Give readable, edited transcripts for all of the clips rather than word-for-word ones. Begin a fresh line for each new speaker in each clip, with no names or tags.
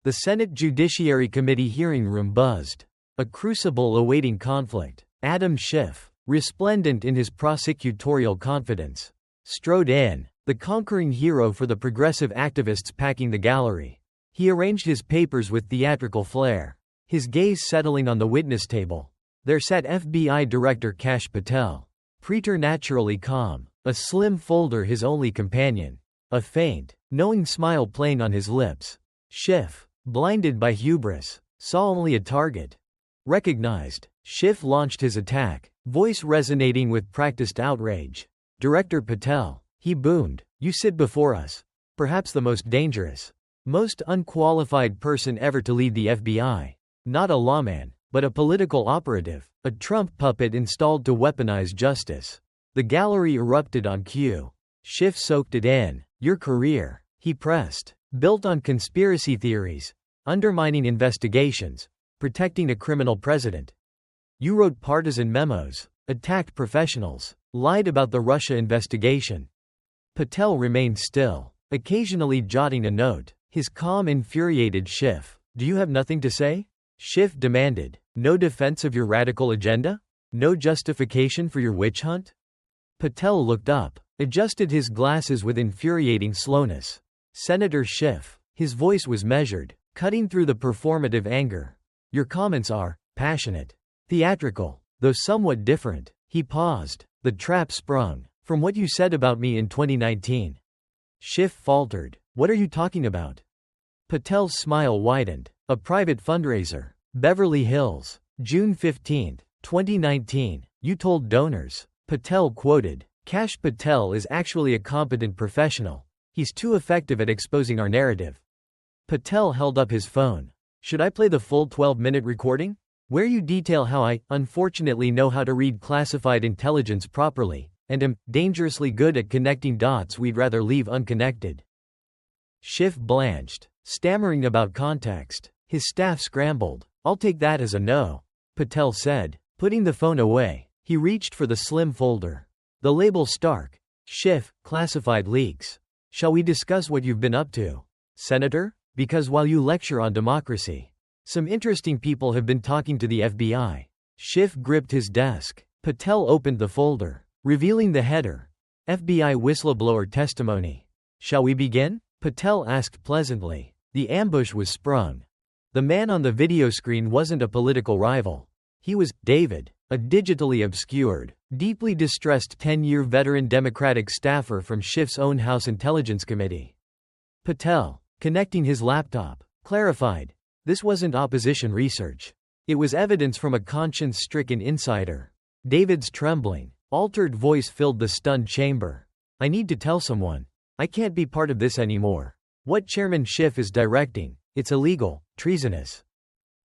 The Senate Judiciary Committee hearing room buzzed. A crucible awaiting conflict. Adam Schiff, resplendent in his prosecutorial confidence, strode in, the conquering hero for the progressive activists packing the gallery. He arranged his papers with theatrical flair, his gaze settling on the witness table. There sat FBI Director Kash Patel, preternaturally calm, a slim folder his only companion, a faint, knowing smile playing on his lips. Schiff, blinded by hubris, saw only a target. Recognized, Schiff launched his attack, voice resonating with practiced outrage. Director Patel, he boomed, you sit before us. Perhaps the most dangerous, most unqualified person ever to lead the FBI. Not a lawman, but a political operative, a Trump puppet installed to weaponize justice. The gallery erupted on cue. Schiff soaked it in. Your career, he pressed, built on conspiracy theories, undermining investigations, protecting a criminal president. You wrote partisan memos, attacked professionals, lied about the Russia investigation. Patel remained still, occasionally jotting a note. His calm infuriated Schiff. Do you have nothing to say? Schiff demanded. No defense of your radical agenda? No justification for your witch hunt? Patel looked up, adjusted his glasses with infuriating slowness. Senator Schiff, his voice was measured, cutting through the performative anger. Your comments are passionate, theatrical, though somewhat different. He paused. The trap sprung. From what you said about me in 2019. Schiff faltered. What are you talking about? Patel's smile widened. A private fundraiser. Beverly Hills, June 15, 2019. You told donors. Patel quoted. Kash Patel is actually a competent professional. He's too effective at exposing our narrative. Patel held up his phone. Should I play the full 12-minute recording? Where you detail how I, unfortunately, know how to read classified intelligence properly, and am dangerously good at connecting dots we'd rather leave unconnected. Schiff blanched, stammering about context. His staff scrambled. I'll take that as a no, Patel said, putting the phone away. He reached for the slim folder. The label stark. Schiff, classified leaks. Shall we discuss what you've been up to, Senator? Because while you lecture on democracy, some interesting people have been talking to the FBI. Schiff gripped his desk. Patel opened the folder, revealing the header. FBI whistleblower testimony. Shall we begin? Patel asked pleasantly. The ambush was sprung. The man on the video screen wasn't a political rival. He was David, a digitally obscured, deeply distressed 10-year veteran Democratic staffer from Schiff's own House Intelligence Committee. Patel, connecting his laptop, clarified. This wasn't opposition research. It was evidence from a conscience-stricken insider. David's trembling, altered voice filled the stunned chamber. I need to tell someone. I can't be part of this anymore. What Chairman Schiff is directing, it's illegal, treasonous.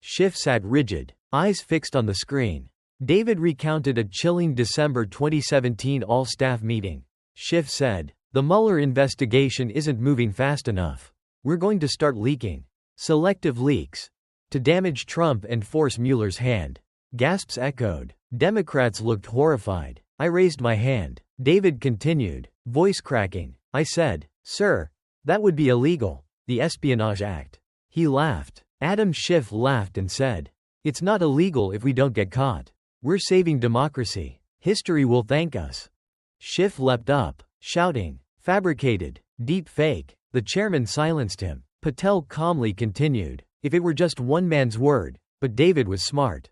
Schiff sat rigid, eyes fixed on the screen. David recounted a chilling December 2017 all-staff meeting. Schiff said, the Mueller investigation isn't moving fast enough. We're going to start leaking. Selective leaks. To damage Trump and force Mueller's hand. Gasps echoed. Democrats looked horrified. I raised my hand. David continued, voice cracking. I said, sir, that would be illegal. The Espionage Act. He laughed. Adam Schiff laughed and said, it's not illegal if we don't get caught. We're saving democracy. History will thank us. Schiff leapt up, shouting, fabricated, deep fake. The chairman silenced him. Patel calmly continued, if it were just one man's word, but David was smart.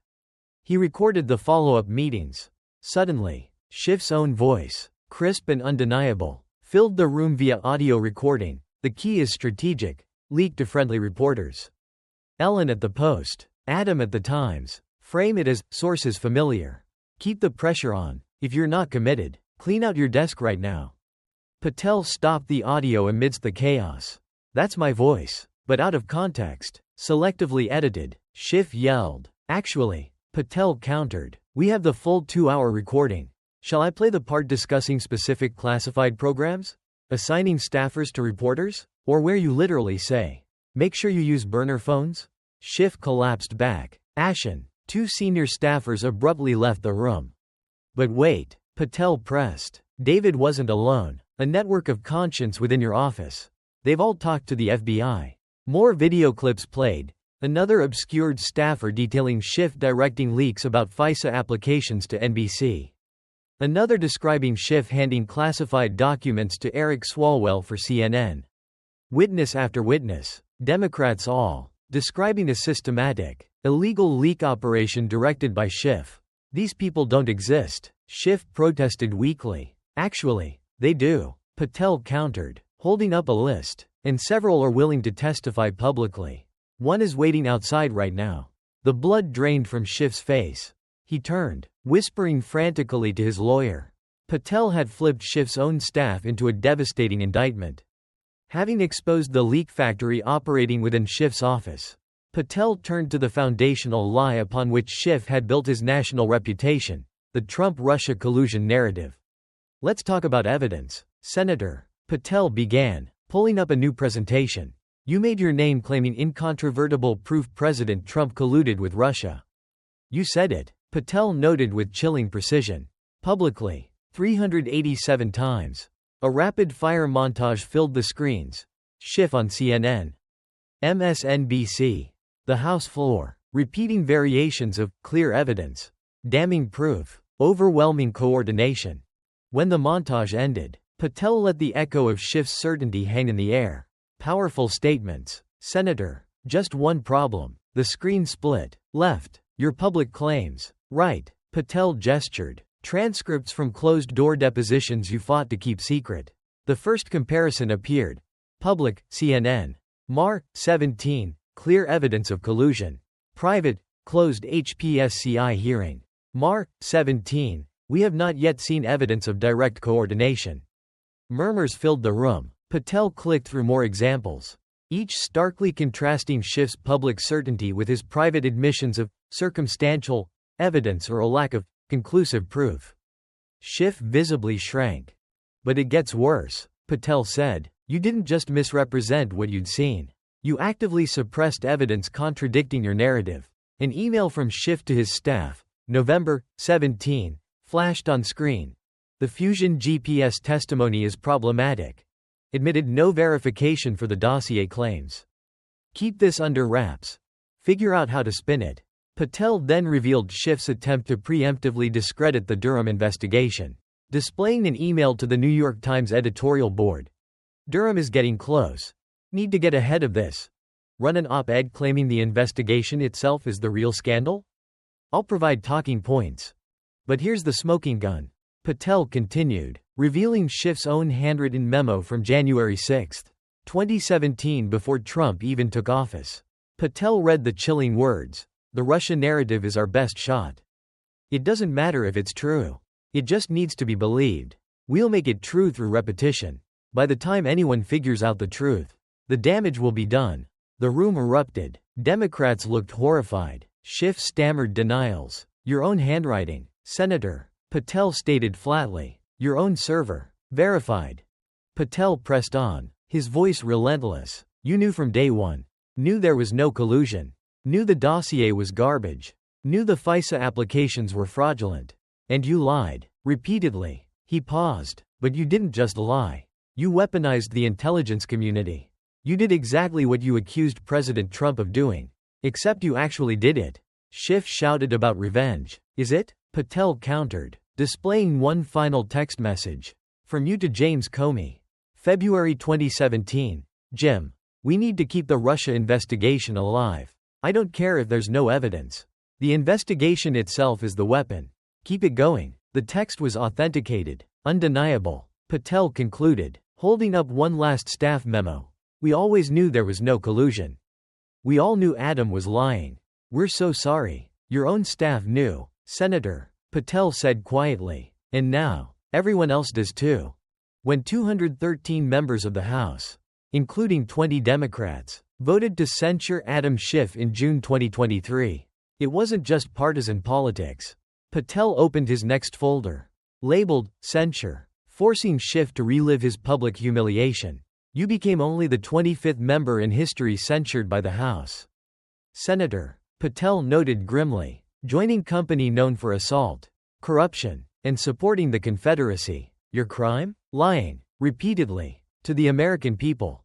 He recorded the follow-up meetings. Suddenly, Schiff's own voice, crisp and undeniable, filled the room via audio recording. The key is strategic. Leak to friendly reporters. Ellen at the Post. Adam at the Times. Frame it as sources familiar. Keep the pressure on. If you're not committed, clean out your desk right now. Patel stopped the audio amidst the chaos. That's my voice, but out of context, selectively edited. Schiff yelled. Actually, Patel countered. We have the full 2-hour recording. Shall I play the part discussing specific classified programs? Assigning staffers to reporters? Or where you literally say, make sure you use burner phones? Schiff collapsed back, ashen. 2 senior staffers abruptly left the room. But wait, Patel pressed. David wasn't alone. A network of conscience within your office. They've all talked to the FBI. More video clips played. Another obscured staffer detailing Schiff directing leaks about FISA applications to NBC. Another describing Schiff handing classified documents to Eric Swalwell for CNN. Witness after witness, Democrats all, describing a systematic, illegal leak operation directed by Schiff. These people don't exist, Schiff protested weakly. Actually, they do, Patel countered, holding up a list, and several are willing to testify publicly. One is waiting outside right now. The blood drained from Schiff's face. He turned, whispering frantically to his lawyer. Patel had flipped Schiff's own staff into a devastating indictment. Having exposed the leak factory operating within Schiff's office, Patel turned to the foundational lie upon which Schiff had built his national reputation, the Trump-Russia collusion narrative. Let's talk about evidence, Senator, Patel began, pulling up a new presentation. You made your name claiming incontrovertible proof President Trump colluded with Russia. You said it, Patel noted with chilling precision. Publicly, 387 times. A rapid-fire montage filled the screens. Schiff on CNN. MSNBC. The House floor. Repeating variations of clear evidence. Damning proof. Overwhelming coordination. When the montage ended, Patel let the echo of Schiff's certainty hang in the air. Powerful statements. Senator, just one problem. The screen split. Left. Your public claims. Right. Patel gestured. Transcripts from closed-door depositions you fought to keep secret. The first comparison appeared. Public, CNN. Mar. 17. Clear evidence of collusion. Private, closed HPSCI hearing. Mar. 17. We have not yet seen evidence of direct coordination. Murmurs filled the room. Patel clicked through more examples, each starkly contrasting Schiff's public certainty with his private admissions of circumstantial evidence or a lack of conclusive proof. Schiff visibly shrank. But it gets worse, Patel said. You didn't just misrepresent what you'd seen. You actively suppressed evidence contradicting your narrative. An email from Schiff to his staff, November 17, flashed on screen. The Fusion GPS testimony is problematic. Admitted no verification for the dossier claims. Keep this under wraps. Figure out how to spin it. Patel then revealed Schiff's attempt to preemptively discredit the Durham investigation, displaying an email to the New York Times editorial board. Durham is getting close. Need to get ahead of this. Run an op-ed claiming the investigation itself is the real scandal? I'll provide talking points. But here's the smoking gun. Patel continued, revealing Schiff's own handwritten memo from January 6, 2017 before Trump even took office. Patel read the chilling words, "The Russia narrative is our best shot. It doesn't matter if it's true. It just needs to be believed. We'll make it true through repetition. By the time anyone figures out the truth, the damage will be done." The room erupted. Democrats looked horrified. Schiff stammered denials. Your own handwriting, Senator, Patel stated flatly. Your own server. Verified. Patel pressed on, his voice relentless. You knew from day one. Knew there was no collusion. Knew the dossier was garbage. Knew the FISA applications were fraudulent. And you lied. Repeatedly. He paused. But you didn't just lie. You weaponized the intelligence community. You did exactly what you accused President Trump of doing. Except you actually did it. Schiff shouted about revenge. Is it? Patel countered, displaying one final text message. From you to James Comey. February 2017. Jim. We need to keep the Russia investigation alive. I don't care if there's no evidence. The investigation itself is the weapon. Keep it going. The text was authenticated, undeniable. Patel concluded, holding up one last staff memo. We always knew there was no collusion. We all knew Adam was lying. We're so sorry. Your own staff knew, Senator, Patel said quietly. And now, everyone else does too. When 213 members of the House, including 20 Democrats, voted to censure Adam Schiff in June 2023, it wasn't just partisan politics. Patel opened his next folder, labeled Censure, forcing Schiff to relive his public humiliation. You became only the 25th member in history censured by the House. Senator, Patel noted grimly, joining company known for assault, corruption, and supporting the Confederacy. Your crime? Lying, repeatedly, to the American people.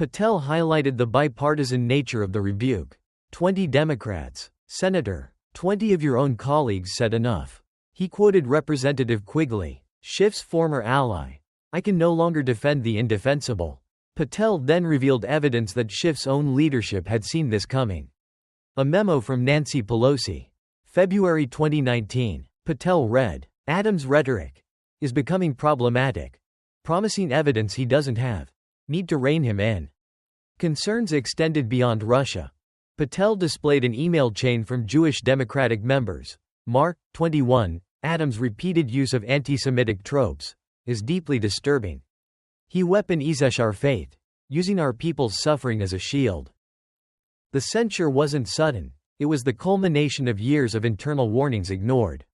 Patel highlighted the bipartisan nature of the rebuke. 20 Democrats. Senator. 20 of your own colleagues said enough. He quoted Representative Quigley, Schiff's former ally. I can no longer defend the indefensible. Patel then revealed evidence that Schiff's own leadership had seen this coming. A memo from Nancy Pelosi. February 2019. Patel read, Adams' rhetoric is becoming problematic. Promising evidence he doesn't have. Need to rein him in. Concerns extended beyond Russia. Patel displayed an email chain from Jewish Democratic members. Mark, 21, Adams' repeated use of anti-Semitic tropes is deeply disturbing. He weaponizes our faith, using our people's suffering as a shield. The censure wasn't sudden, it was the culmination of years of internal warnings ignored.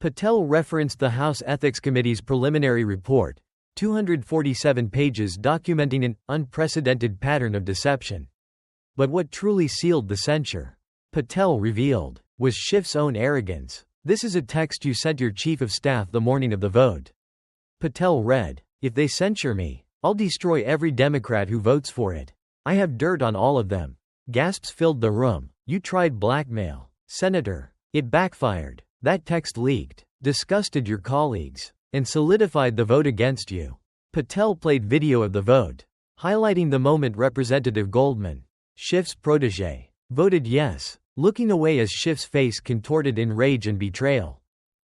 Patel referenced the House Ethics Committee's preliminary report, 247 pages documenting an unprecedented pattern of deception. But what truly sealed the censure, Patel revealed, was Schiff's own arrogance. This is a text you sent your chief of staff the morning of the vote. Patel read, if they censure me, I'll destroy every Democrat who votes for it. I have dirt on all of them. Gasps filled the room. You tried blackmail, Senator. It backfired. That text leaked, disgusted your colleagues, and solidified the vote against you. Patel played video of the vote, highlighting the moment Representative Goldman, Schiff's protege, voted yes, looking away as Schiff's face contorted in rage and betrayal.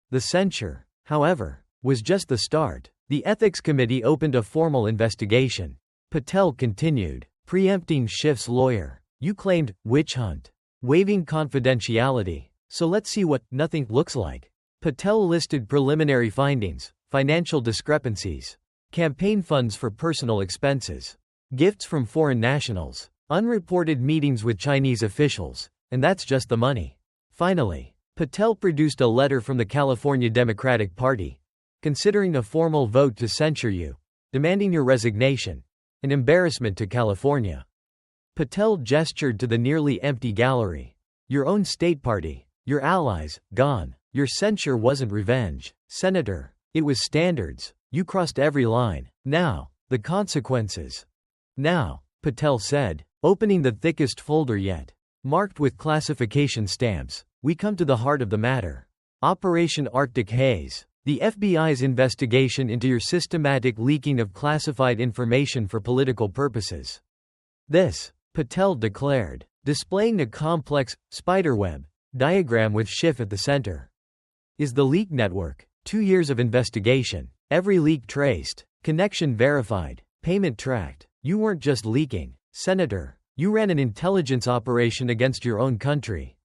The censure, however, was just the start. The Ethics Committee opened a formal investigation. Patel continued, preempting Schiff's lawyer. You claimed witch hunt, waiving confidentiality. So let's see what nothing looks like. Patel listed preliminary findings, financial discrepancies, campaign funds for personal expenses, gifts from foreign nationals, unreported meetings with Chinese officials, and that's just the money. Finally, Patel produced a letter from the California Democratic Party, considering a formal vote to censure you, demanding your resignation, an embarrassment to California. Patel gestured to the nearly empty gallery. Your own state party, your allies, gone. Your censure wasn't revenge, Senator. It was standards. You crossed every line. Now, the consequences. Now, Patel said, opening the thickest folder yet, marked with classification stamps, we come to the heart of the matter. Operation Arctic Haze. The FBI's investigation into your systematic leaking of classified information for political purposes. This, Patel declared, displaying a complex, spiderweb diagram with Schiff at the center, is the leak network. 2 years of investigation. Every leak traced. Connection verified. Payment tracked. You weren't just leaking, Senator. You ran an intelligence operation against your own country.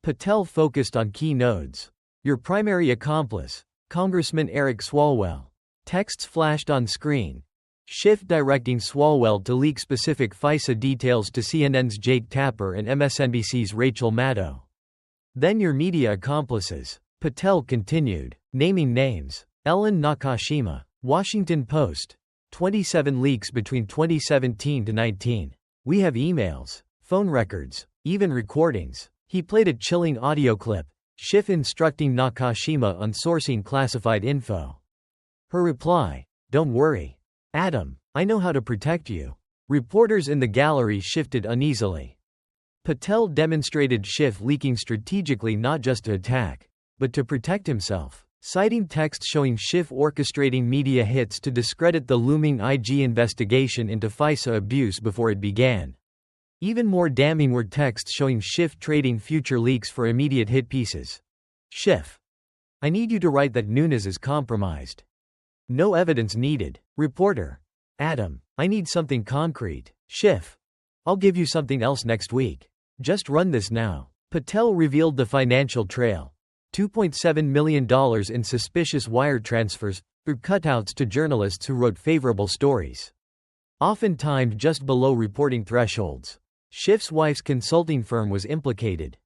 Patel focused on key nodes. Your primary accomplice, Congressman Eric Swalwell. Texts flashed on screen. Schiff directing Swalwell to leak specific FISA details to CNN's Jake Tapper and MSNBC's Rachel Maddow. Then your media accomplices. Patel continued, naming names. Ellen Nakashima, Washington Post. 27 leaks between 2017 to 19. We have emails, phone records, even recordings. He played a chilling audio clip, Schiff instructing Nakashima on sourcing classified info. Her reply, don't worry, Adam, I know how to protect you. Reporters in the gallery shifted uneasily. Patel demonstrated Schiff leaking strategically not just to attack, but to protect himself, citing texts showing Schiff orchestrating media hits to discredit the looming IG investigation into FISA abuse before it began. Even more damning were texts showing Schiff trading future leaks for immediate hit pieces. Schiff. I need you to write that Nunes is compromised. No evidence needed. Reporter. Adam. I need something concrete. Schiff. I'll give you something else next week. Just run this now. Patel revealed the financial trail. $2.7 million in suspicious wire transfers, through cutouts to journalists who wrote favorable stories. Often timed just below reporting thresholds. Schiff's wife's consulting firm was implicated.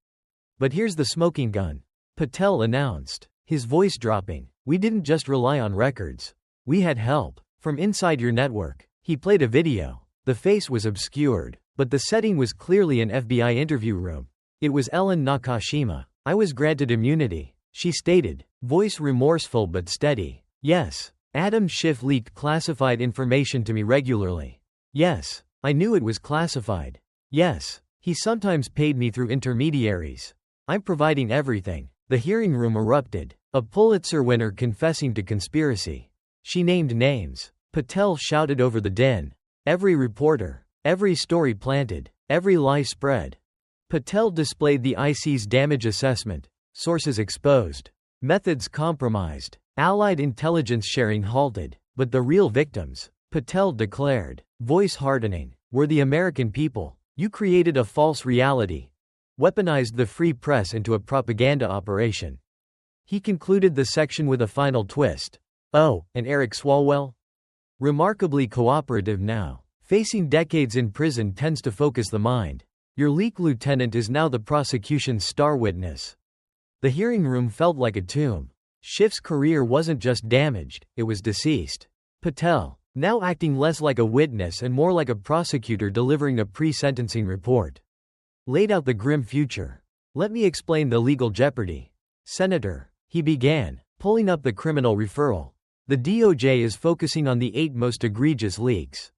But here's the smoking gun. Patel announced, his voice dropping. We didn't just rely on records. We had help. From inside your network. He played a video. The face was obscured, but the setting was clearly an FBI interview room. It was Ellen Nakashima. I was granted immunity, she stated, voice remorseful but steady. Yes, Adam Schiff leaked classified information to me regularly. Yes, I knew it was classified. Yes. He sometimes paid me through intermediaries. I'm providing everything. The hearing room erupted. A Pulitzer winner confessing to conspiracy. She named names. Patel shouted over the din. Every reporter. Every story planted. Every lie spread. Patel displayed the IC's damage assessment. Sources exposed. Methods compromised. Allied intelligence sharing halted. But the real victims, Patel declared, voice hardening, were the American people. You created a false reality. Weaponized the free press into a propaganda operation. He concluded the section with a final twist. Oh, and Eric Swalwell? Remarkably cooperative now. Facing decades in prison tends to focus the mind. Your leak lieutenant is now the prosecution's star witness. The hearing room felt like a tomb. Schiff's career wasn't just damaged, it was deceased. Patel, now acting less like a witness and more like a prosecutor delivering a pre-sentencing report, laid out the grim future. Let me explain the legal jeopardy. Senator, he began, pulling up the criminal referral. The DOJ is focusing on the 8 most egregious leaks.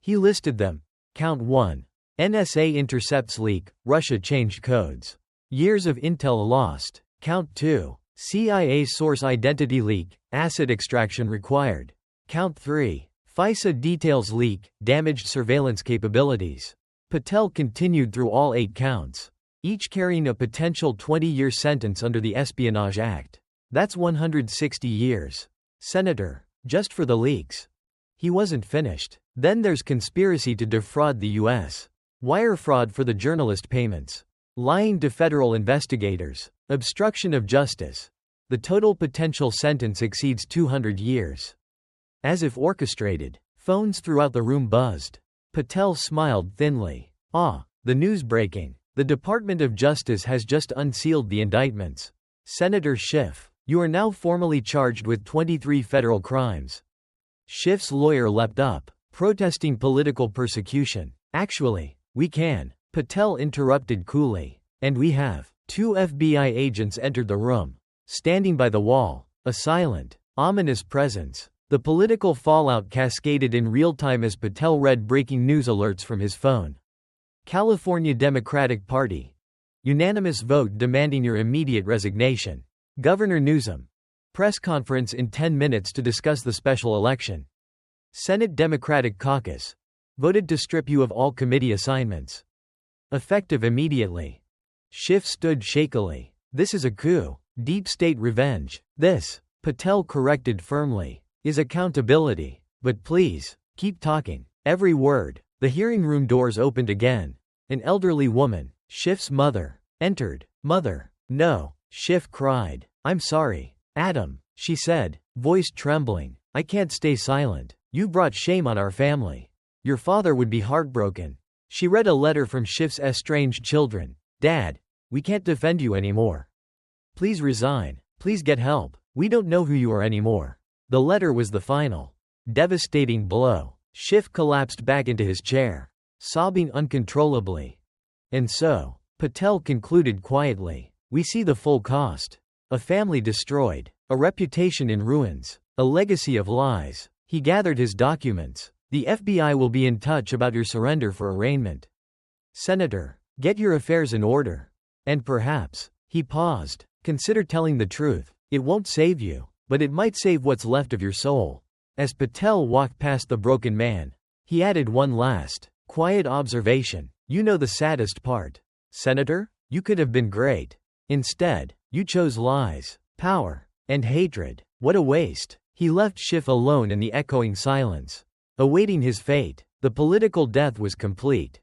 He listed them. Count 1. NSA intercepts leak, Russia changed codes. Years of intel lost. Count 2. CIA source identity leak, asset extraction required. Count 3. FISA details leak, damaged surveillance capabilities. Patel continued through all 8 counts, each carrying a potential 20-year sentence under the Espionage Act. That's 160 years. Senator, just for the leaks. He wasn't finished. Then there's conspiracy to defraud the U.S. Wire fraud for the journalist payments. Lying to federal investigators. Obstruction of justice. The total potential sentence exceeds 200 years. As if orchestrated, phones throughout the room buzzed. Patel smiled thinly. The news breaking. The Department of Justice has just unsealed the indictments. Senator Schiff, you are now formally charged with 23 federal crimes. Schiff's lawyer leapt up, protesting political persecution. Actually, we can. Patel interrupted coolly. And we have. 2 FBI agents entered the room. Standing by the wall. A silent, ominous presence. The political fallout cascaded in real time as Patel read breaking news alerts from his phone. California Democratic Party. Unanimous vote demanding your immediate resignation. Governor Newsom. Press conference in 10 minutes to discuss the special election. Senate Democratic Caucus. Voted to strip you of all committee assignments. Effective immediately. Schiff stood shakily. This is a coup. Deep state revenge. This, Patel corrected firmly, is accountability. But please, keep talking. Every word. The hearing room doors opened again. An elderly woman, Schiff's mother, entered. Mother. No, Schiff cried. I'm sorry. Adam, she said, voice trembling. I can't stay silent. You brought shame on our family. Your father would be heartbroken. She read a letter from Schiff's estranged children. Dad, we can't defend you anymore. Please resign. Please get help. We don't know who you are anymore. The letter was the final, devastating blow. Schiff collapsed back into his chair, sobbing uncontrollably. And so, Patel concluded quietly, we see the full cost. A family destroyed, a reputation in ruins, a legacy of lies. He gathered his documents. The FBI will be in touch about your surrender for arraignment. Senator, get your affairs in order. And perhaps, he paused, consider telling the truth. It won't save you, but it might save what's left of your soul. As Patel walked past the broken man, he added one last, quiet observation. You know the saddest part. Senator, you could have been great. Instead, you chose lies, power, and hatred. What a waste. He left Schiff alone in the echoing silence, awaiting his fate. The political death was complete.